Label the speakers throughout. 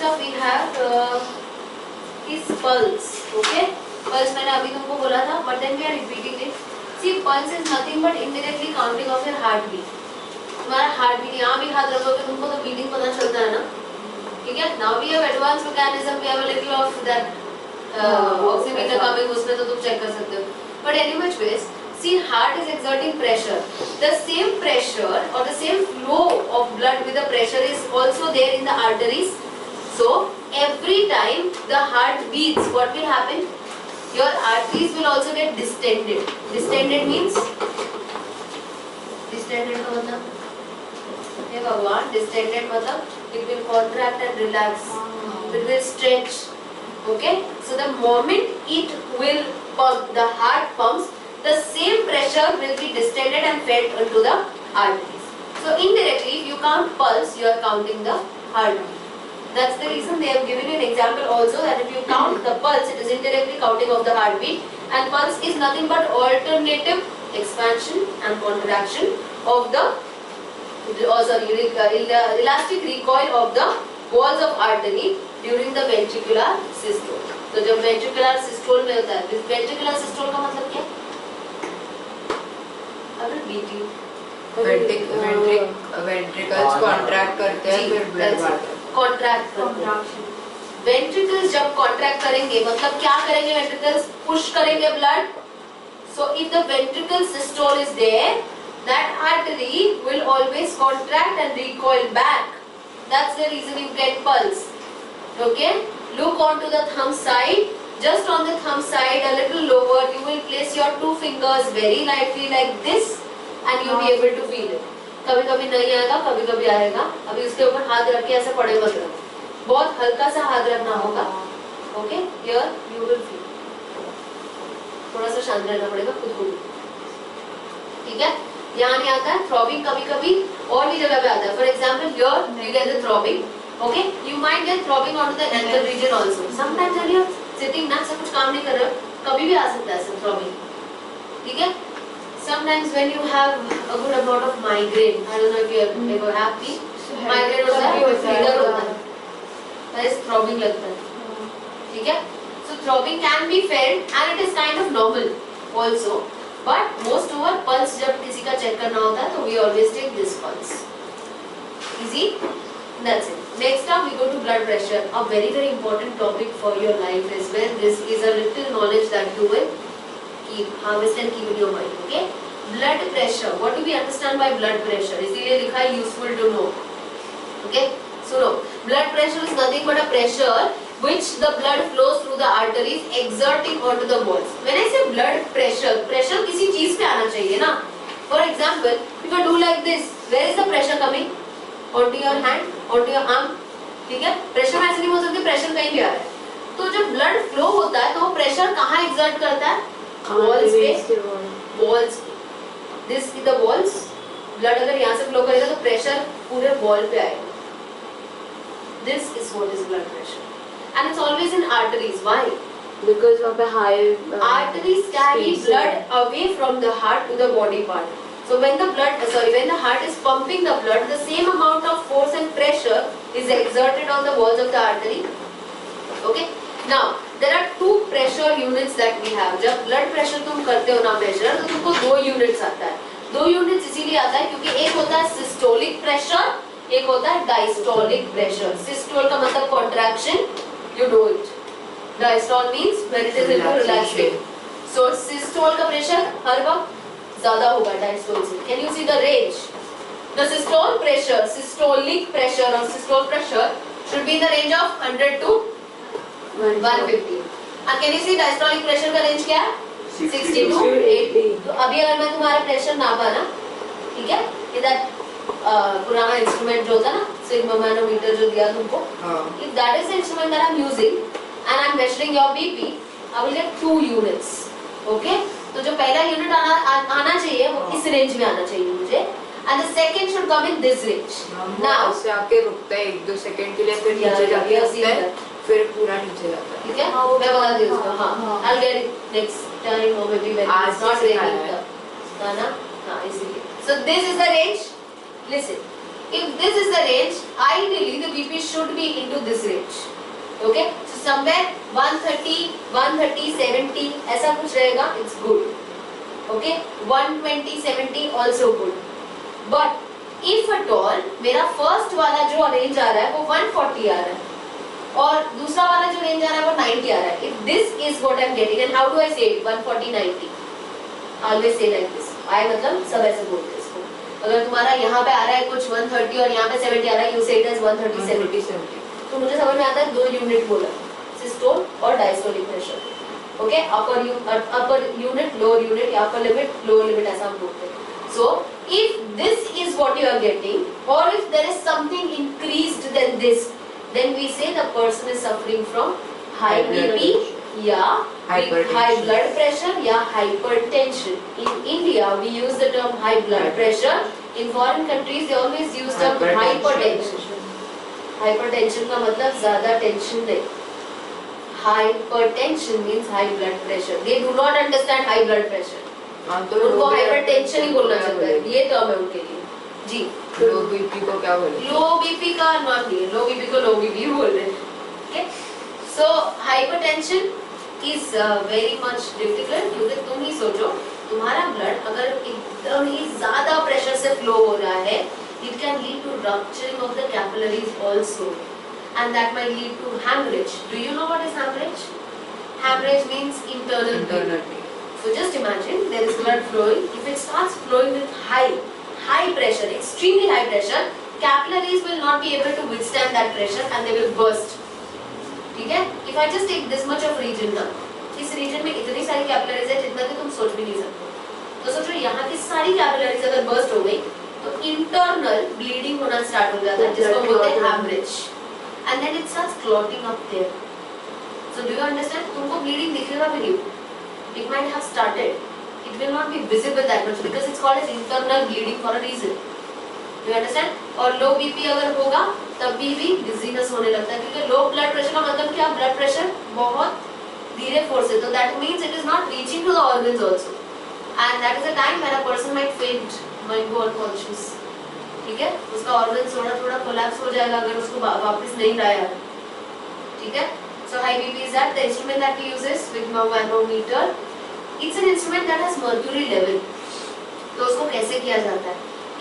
Speaker 1: next up we have is pulse. Okay, pulse मैंने अभी तुमको बोला था, but then we are repeating it. See, pulse is nothing but indirectly counting of your heartbeat. तुम्हारा heartbeat यहाँ भी हाथ रखोगे तुमको तो beating पता चलता है ना, ठीक है. Now we have advanced mechanism, we have a little of that oximeter coming, उसमें तो तुम check कर सकते हो. But anyways, see, heart is exerting pressure. The same pressure or the same flow of blood with the pressure is also there in the arteries. So every time the heart beats, what will happen? Your arteries will also get distended. Distended means, distended का मतलब, हे भगवान, distended मतलब it will contract and relax. It will stretch. Okay. So the moment it will pump, the heart pumps, the same pressure will be distended and fed into the arteries. So indirectly, if you count pulse, you are counting the heartbeat. That's the reason they have given you an example also, that if you count the pulse, it is indirectly counting of the heartbeat, and pulse is nothing but alternative expansion and contraction of the elastic recoil of the walls of artery during the ventricular systole. तो जब ventricular systole में होता है, ventricular systole का मतलब क्या? अगर beating,
Speaker 2: ventricles contract करते हैं फिर blood बढ़ता है.
Speaker 1: Contract करते हैं. Ventricles जब contract करेंगे मतलब क्या करेंगे? Ventricles push करेंगे blood. So if the ventricle systole is there, that artery will always contract and recoil back. That's the reason you get pulse. Okay? Look onto the thumb side. Just on the thumb side, a little lower, you will place your two fingers very lightly like this, and you'll be able to feel it. कभी कभी नहीं आएगा, कभी कभी आएगा. अभी उसके ऊपर हाथ रख के ऐसे पड़े मत रहो. बहुत हल्का सा हाथ रखना होगा. Okay? Here you will feel. थोड़ा सा शांत रहना पड़ेगा खुद को. ठीक है? यहाँ नहीं आता है. थ्रॉबिंग कभी कभी और भी जगह पे आता है. For example, here you get the throbbing. Okay? You might get throbbing onto the ankle region also. Sometimes when you are sitting ना, से कुछ काम नहीं कर रहे हो, कभी भी आ सकता है throbbing. ठीक है? Sometimes when you have a good amount of migraine, I don't know if you are ever happy, migraine होता है, fever होता है, तो throbbing लगता है. ठीक है? So throbbing can be felt and it is kind of normal also. But most over pulse जब किसी का check करना होता है, तो we always take this pulse. Easy? That's it. Next up we go to blood pressure, a very important topic for your life as well. This is a little knowledge that you will harvest and keep in your mind. Okay? Blood pressure. What do we understand by blood pressure? इसीलिए लिखा है useful to know. Okay? So no. Blood pressure is nothing but a pressure which the blood flows through the arteries exerting onto the walls. When I say blood pressure, pressure किसी चीज पे आना चाहिए ना. For example, if I do like this, where is the pressure coming? Onto your hand, onto your arm. ठीक है? Pressure ऐसे नहीं हो सकते, प्रेशर कहीं भी आ रहा है. तो जब ब्लड फ्लो होता है तो वो प्रेशर कहाँ एक्सर्ट करता है? वॉल्स पे. Walls. This is the walls. Blood अगर यहाँ से फ्लो करेगा तो प्रेशर पूरे वॉल पे आएगा. This is what is blood pressure. And it's always in arteries. Why?
Speaker 3: Because वहाँ पे high
Speaker 1: arteries carry blood away from the heart to the body part. So when the heart is pumping the blood, the same amount of force and pressure is exerted on the walls of the artery. Okay. Now there are two pressure units that we have. जब blood pressure तुम करते हो ना measure, तो तुमको दो units आता है. दो units इसीलिए आता है क्योंकि एक होता है systolic pressure, एक होता है diastolic pressure. Systole का मतलब contraction, you know it. Diastole means when it is into relaxing. So systole का pressure हर वक्त ज़्यादा होगा diastole से. Can you see the range? The systole pressure, systolic pressure or systole pressure should be in the range of 100 to 150. And can you see diastolic pressure का range क्या है? 60 to 80. तो अभी अगर मैं तुम्हारा pressure नापा ना, ठीक है? इधर पुराना इंस्ट्रूमेंट जो होता ना, sigmometer जो दिया तुमको, if that is the instrument that I'm using and I'm measuring your BP, I will get 2 units. Okay? तो जो पहला यूनिट आना चाहिए वो इस रेंज में आना चाहिए मुझे. And the second should come in this range. Now
Speaker 2: उससे आके रुकता है 1-2 सेकंड के लिए, फिर नीचे जाके रुकता है, फिर पूरा नीचे जाता है.
Speaker 1: ठीक है? मैं बता दी उसको. हाँ. I'll get it next time or maybe when it's not raining. है ना? हाँ, इसीलिए. So this is the range. Listen. if this is the range, ideally the BP should be into this range. Okay, so somewhere 130, 130, 70 ऐसा कुछ रहेगा, it's good. Okay, 120, 70 also good. But if at all मेरा first वाला जो range आ रहा है वो 140 आ रहा है और दूसरा वाला जो रेंज आ रहा है वो 90 आ रहा है, if this is what I'm getting, and how do I say it? 140, 90. Always say like this. I मतलब सब ऐसे बोलते हैं इसको. अगर तुम्हारा यहाँ पे आ रहा है कुछ 130 और यहाँ पे 70 आ रहा है, you say it as 130, 70. तो मुझे समझ में आता है 2 यूनिट बोला, सिस्टोल और डायस्टोलिक प्रेशर. ओके, अपर यूनिट, लोअर यूनिट, या अपर लिमिट, लोअर लिमिट, ऐसा हम बोलते हैं. So if this is what you are getting, or if there is something increased than this, then we say the person is suffering from high BP, या high blood pressure, या hypertension. In India we use the term high blood pressure. In foreign countries they always use the term hypertension. Hypertension का मतलब ज़्यादा tension नहीं. Hypertension means high blood pressure. They do not understand high blood pressure. उनको hypertension ही बोलना चाहता है, ये term है उनके लिए. जी.
Speaker 2: लो बीपी को क्या बोले?
Speaker 1: लो बीपी का नाम नहीं है, लो बीपी को लो बीपी बोल रहे हैं. Okay? So hypertension is very much difficult, क्योंकि तुम ही सोचो, तुम्हारा ब्लड अगर एकदम ही ज़्यादा प्रेशर से फ्लो हो रहा है, it can lead to rupturing of the capillaries also, and that might lead to hemorrhage. Do you know what is hemorrhage? Hemorrhage means internal bleeding. So just imagine there is blood flowing. If it starts flowing with high pressure, extremely high pressure, capillaries will not be able to withstand that pressure and they will burst. ठीक है? If I just take this much of region ना, इस region में इतनी सारी capillaries है जितना कि तुम सोच भी नहीं सकते. तो सोचो यहाँ की सारी capillaries अगर burst हो गई, तो internal bleeding होना start हो जाता है, जिसको बोलते हैं hemorrhage, and then it starts clotting up there. So do you understand? तुमको bleeding दिखेगा भी नहीं. It might have started. It will not be visible that much because it's called as internal bleeding for a reason. Do you understand? और low BP अगर होगा तब भी dizziness होने लगता है, क्योंकि low blood pressure का मतलब क्या? Blood pressure बहुत धीरे force है, तो that means it is not reaching to the organs also, and that is the time when a person might faint, might go unconscious. ठीक है? उसका organs थोड़ा collapse हो जाएगा अगर उसको वापस नहीं लाया. ठीक है? So high BP is that the instrument that we use is with manometer. It's an instrument that has mercury level. तो उसको कैसे किया जाता है?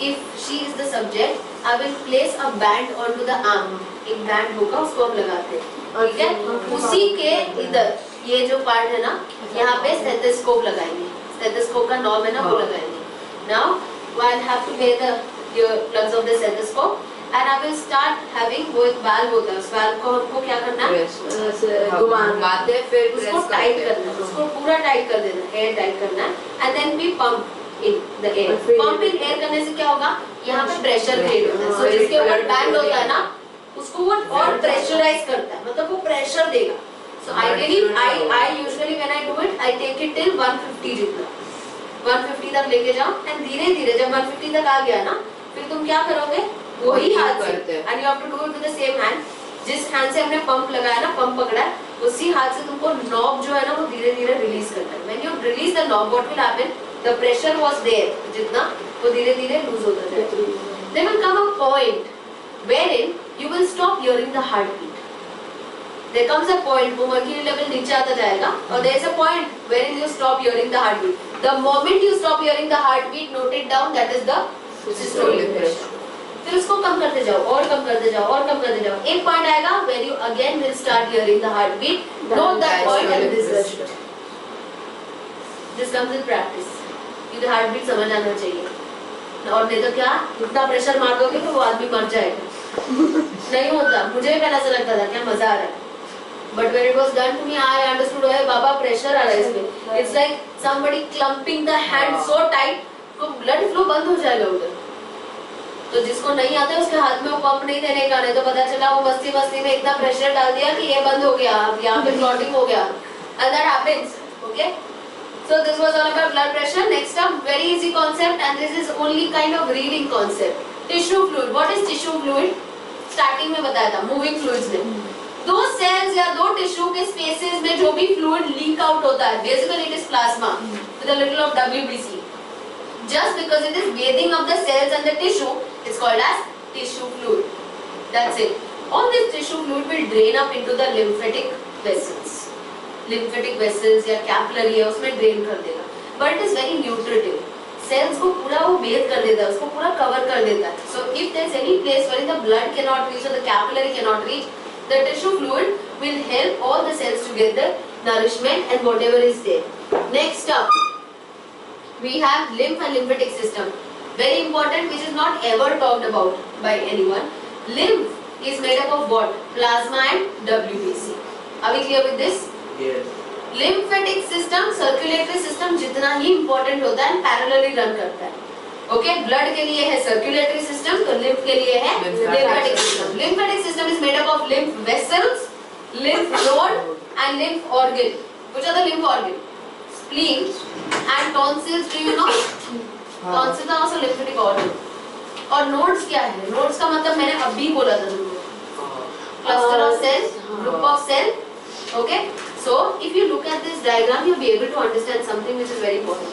Speaker 1: If she is the subject, I will place a band onto the arm. एक band होगा, उसको हम लगाते हैं. ठीक है? उसी के इधर ये जो part है ना, यहाँ पे stethoscope लगाएंगे. Stethoscope का knob है ना, वो लगाएंगे. Now I'll have to wear the earplugs of the stethoscope. And I will start having वो एक valve होता है, उस valve को हमको क्या करना है?
Speaker 2: घुमाते हैं, फिर
Speaker 1: उसको टाइट करना है, उसको पूरा टाइट कर देना है, एयर टाइट करना है, and then we pump in the air. Pump in air करने से क्या होगा? यहाँ पे pressure create होता है. So जिसके ऊपर band होता है ना, उसको वो और pressurize करता है, मतलब वो pressure देगा. So ideally, I usually when I do it, I take it till 150 जितना. 150 तक लेके जाओ, and धीरे धीरे जब 150 तक आ गया ना, फिर तुम क्या करोगे? वही हाथ से, and you have to do it with the same hand. जिस हैंड से हमने पंप लगाया ना, पंप पकड़ा है, उसी हाथ से तुमको नॉब जो है ना वो धीरे धीरे रिलीज करना है. When you release the knob, what will happen? The pressure was there, जितना वो धीरे धीरे लूज होता जाएगा. There will come a point wherein you will stop hearing the heartbeat. There comes a point वो mercury level नीचे आता जाएगा, और there is a point wherein you stop hearing the heartbeat. The moment you stop hearing the heartbeat, note it down. That is the systolic pressure. फिर उसको कम करते जाओ और कम करते जाओ और कम करते जाओ. एक पॉइंट आएगा where you again will start hearing the heartbeat. Note that point and resist it. This comes with practice. क्योंकि heartbeat समझ आना चाहिए. और नहीं तो क्या, इतना प्रेशर मार दोगे तो वो आदमी मर जाएगा. नहीं होता. मुझे भी पहले ऐसा लगता था क्या मजा आ रहा है. But when it was done to me, I understood है बाबा प्रेशर आ रहा है इसमें. It's like somebody clumping the hand so tight, तो blood flow बंद हो जाएगा उधर. तो जिसको नहीं आता है उसके हाथ में वो पंप नहीं देने का, नहीं तो पता चला वो मस्ती मस्ती में इतना प्रेशर डाल दिया कि ये बंद हो गया, अब यहाँ पे क्लॉटिंग हो गया, and that happens. Okay, so this was all about blood pressure. Next up, very easy concept, and this is only kind of reading concept. Tissue fluid. What is tissue fluid? Starting में बताया था, moving fluids में दो cells या दो tissue के spaces में जो भी fluid leak out होता है, basically it is plasma with a little of WBC. Just because it is bathing of the cells and the tissue, it's called as tissue fluid. That's it. All this tissue fluid will drain up into the lymphatic vessels. Lymphatic vessels या capillary है उसमें drain कर देगा. But it is very nutritive. Cells को पूरा वो bathe कर देता है, उसको पूरा cover कर देता है. So if there is any place where the blood cannot reach or the capillary cannot reach, the tissue fluid will help all the cells to get the nourishment and whatever is there. Next up, we have lymph and lymphatic system. Very important, which is not ever talked about by anyone. Lymph is made up of what? Plasma and WBC. Are we clear with this?
Speaker 4: Yes.
Speaker 1: Lymphatic system, circulatory system जितना ही important होता है parallelly run करता है. Okay, blood के लिए है circulatory system, तो lymph के लिए है lymphatic system. Lymphatic system is made up of lymph vessels, lymph node and lymph organ. Which are the lymph organ? Spleen and tonsils. Do you know? Tonsils are also lymphatic organ. और nodes क्या है? Nodes का मतलब मैंने अभी बोला था तुमको. Cluster of cells, group of cell. Okay. So, if you look at this diagram, you'll be able to understand something which is very important.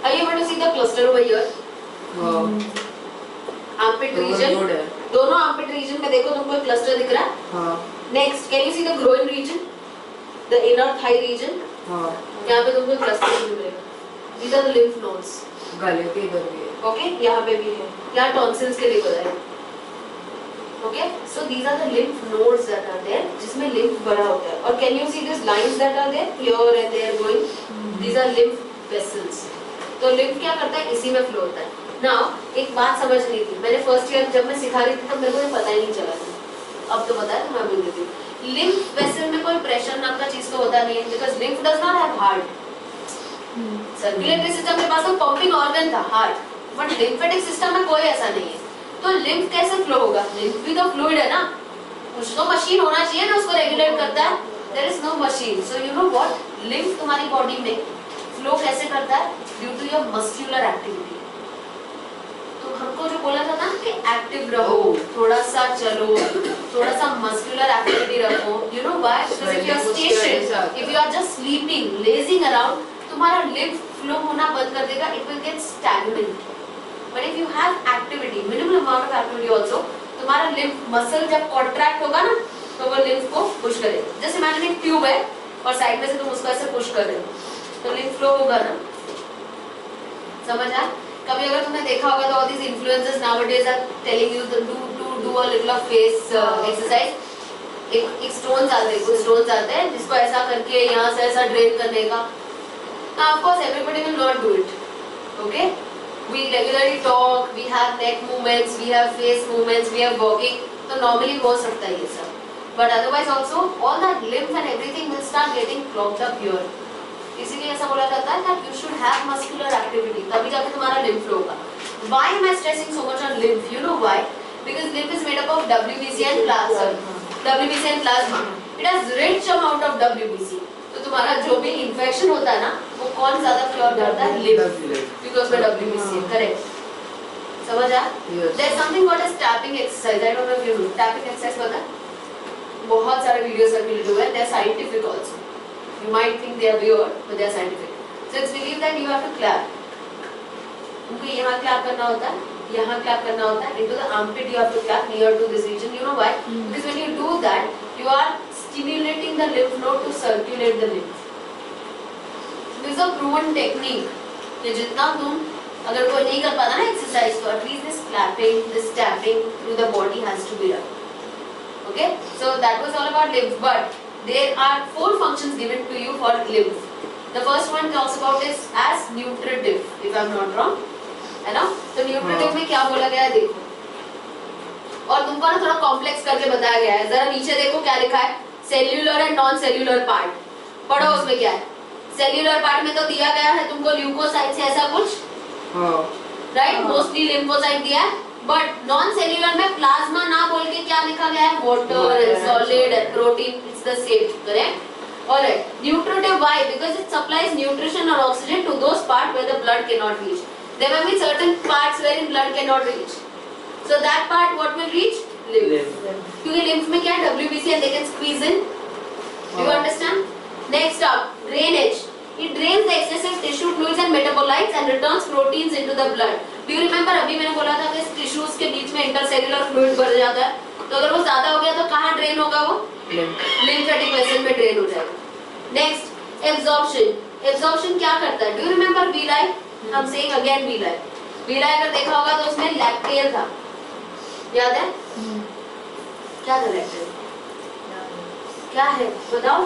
Speaker 1: Are you able to see the cluster over here? Armpit region. दोनों armpit region में देखो तुमको एक cluster दिख रहा है? Next, can you see the groin region? The inner thigh region? यहाँ पे तुमको cluster मिलेगा. These are the lymph nodes.
Speaker 2: गले के इधर भी है.
Speaker 1: Okay, यहाँ पे भी है. यहाँ tonsils के लिए बताया. Okay, so these are the lymph nodes that are there, जिसमें lymph बड़ा होता है. और can you see these lines that are there here and there going? These are lymph vessels. तो lymph क्या करता है? इसी में flow होता है. Now एक बात समझनी थी. मैंने first year जब मैं सिखा रही थी तब मेरे को ये पता ही नहीं चला था. अब तो पता है तो मैं बोल देती हूँ. Lymph vessel में कोई pressure नाम का चीज तो होता नहीं है, because lymph does not have heart. Circulatory system के पास तो pumping organ था heart, but lymphatic system में कोई ऐसा नहीं है. तो lymph कैसे flow होगा? lymph भी तो fluid है ना, कुछ तो machine होना चाहिए ना उसको regulate करता है. There is no machine. So you know what? lymph तुम्हारी body में flow कैसे करता है? Due to your muscular activity. तो हमको जो बोला था ना कि active रहो, थोड़ा सा चलो, थोड़ा सा muscular activity रखो. You know why? Because if you are stationed, if you are just sleeping, lazing around, तुम्हारा lymph flow होना बंद कर देगा. It will get stagnant. But if you have activity, minimal amount of activity also, तुम्हारा lymph muscle जब contract होगा ना, तो वो lymph को push करेगा. Just imagine एक tube है और side में से तुम उसको ऐसे push कर रहे हो, तो lymph flow होगा ना. समझ आया? कभी अगर तुमने देखा होगा तो all these influencers nowadays are telling you to do a little of face exercise. एक stones आते हैं, कुछ stones आते हैं जिसको ऐसा करके यहाँ से ऐसा drain करने का. Now of course everybody will not do it. Okay? We regularly talk, we have neck movements, we have face movements, we have walking. तो normally हो सकता है ये सब. But otherwise also all that lymph and everything will start getting clogged up here. इसीलिए ऐसा बोला जाता है that you should have muscular activity. तभी जाके तुम्हारा lymph flow होगा. Why am I stressing so much on lymph? You know why? Because lymph is made up of WBC and plasma. WBC and plasma. It has rich amount of WBC. तो तुम्हारा जो भी infection होता है ना, वो कौन ज्यादा क्योर करता है? lymph. Because में WBC है, correct? समझ आया? There is something called as tapping exercise. I don't know if you know. Tapping exercise पता है? बहुत सारे वीडियोस सर्कुलेट हुए हैं. They are scientific also. You might think they are weird, but they are scientific. So it's believed that you have to clap. तुमको यहाँ clap करना होता है, यहाँ clap करना होता है. Into the armpit you have to clap near to this region. You know why? Because when you do that, you are stimulating the lymph node to circulate the lymph. This is a proven technique. कि जितना तुम अगर कोई नहीं कर पाता ना exercise तो at least this clapping, this tapping through the body has to be done. Okay? So that was all about lymph. But there are 4 functions given to you for lymph. The first one talks about is as nutritive, if I am not wrong. है ना? तो nutritive में क्या बोला गया है देखो. और तुमको ना थोड़ा कॉम्प्लेक्स करके बताया गया है. जरा नीचे देखो क्या लिखा है. Cellular and non cellular part. पढ़ो उसमें क्या है. सेल्यूलर पार्ट में तो दिया गया है तुमको ल्यूकोसाइट्स ऐसा कुछ, राइट? मोस्टली लिम्फोसाइट दिया है. बट नॉन सेल्यूलर में प्लाज्मा ना बोल के क्या लिखा गया है? Water, solid and protein. It's the same, correct? Alright. Nutritive, why? Because it supplies nutrition or oxygen to those parts where the blood cannot reach. There may be certain parts wherein blood cannot reach. So that part what will reach? Lymph. क्योंकि lymph में क्या है? WBC and they can squeeze in. Do you understand? Next up, drainage. It drains the excessive tissue fluids and metabolites and returns proteins into the blood. Do you remember अभी मैंने बोला था कि tissues के बीच में इंटरसेल्युलर फ्लूइड बढ़ जाता है, तो अगर वो ज्यादा हो गया तो कहाँ ड्रेन होगा वो? लिम्फेटिक वेसल में ड्रेन हो जाएगा. Next absorption. एब्जॉर्प्शन क्या करता है? Do you remember villi? I am saying again villi. Villi अगर देखा होगा तो उसमें लैक्टेल था, याद है? क्या था लैक्टेल? क्या है बताओ?